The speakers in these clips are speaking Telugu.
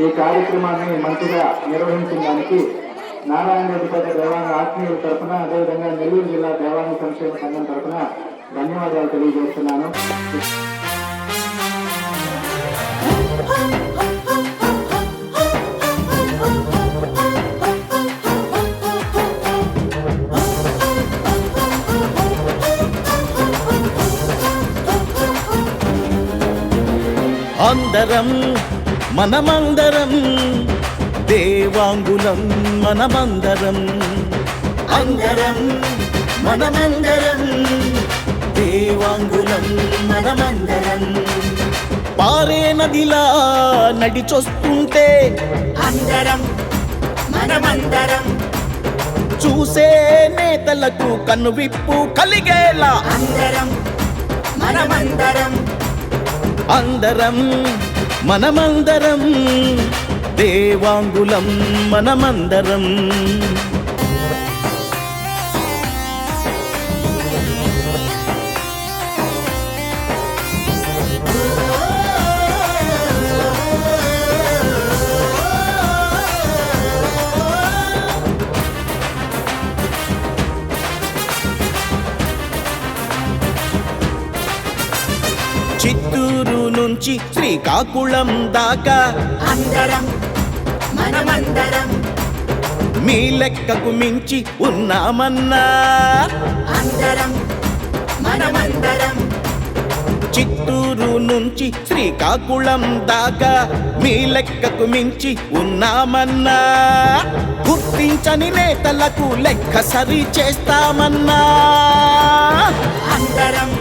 ఈ కార్యక్రమాన్ని మంచిగా నిర్వహించిన దానికి నారాయణ రెడ్డిపేట దేవాంగ ఆత్మీయుల తరఫున అదేవిధంగా నెల్లూరు జిల్లా దేవాంగ సంక్షేమ సంఘం తరఫున ధన్యవాదాలు తెలియజేస్తున్నాను. అందరం మనమందరం దేవాంగులం మనమందరం, అందరం మనమందరం దేవాంగులం మనమందరం. పారే నదిలా నడిచొస్తుంటే అందరం మనమందరం, చూసే నేతలకు కనువిప్పు కలిగేలా అందరం మనమందరం, అందరం మనమందరం దేవాంగులం మనమందరం. చిత్తూరు నుంచి శ్రీకాకుళం దాకా అందరం మనమందరం, మీ లెక్కకు మించి ఉన్నామన్నా. అందరం మనమందరం, చిత్తూరు నుంచి శ్రీకాకుళం దాకా మీ లెక్కకు మించి ఉన్నామన్నా. గుర్తించని నేతలకు లెక్క సరి చేస్తామన్నా. అందరం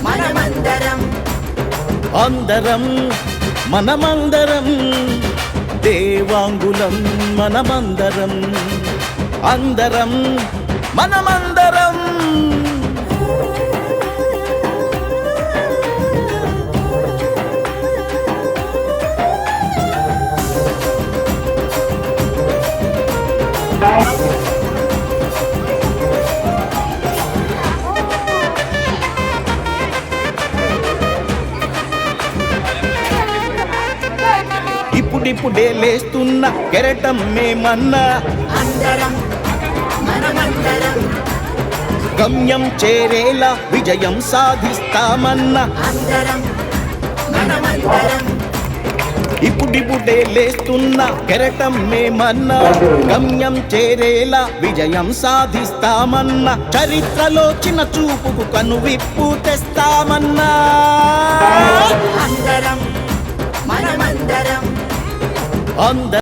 మనమందరం, అందరం మనమందరం దేవాంగులం మనమందరం, అందరం మనమందరం. ఇప్పుడిప్పుడే లేస్తున్న కెరటం మేమన్నా. అందరం మనమందరం, గమ్యం చేరేలా విజయం సాధిస్తామన్నా. అందరం మనమందరం, ఇప్పుడిప్పుడే లేస్తున్న కెరటం మేమన్నా. గమ్యం చేరేలా విజయం సాధిస్తామన్నా. చరిత్రలో చిన్న చూపుకు కనువిప్పు తెస్తామన్నా. అందరం మనమందరం, అందరం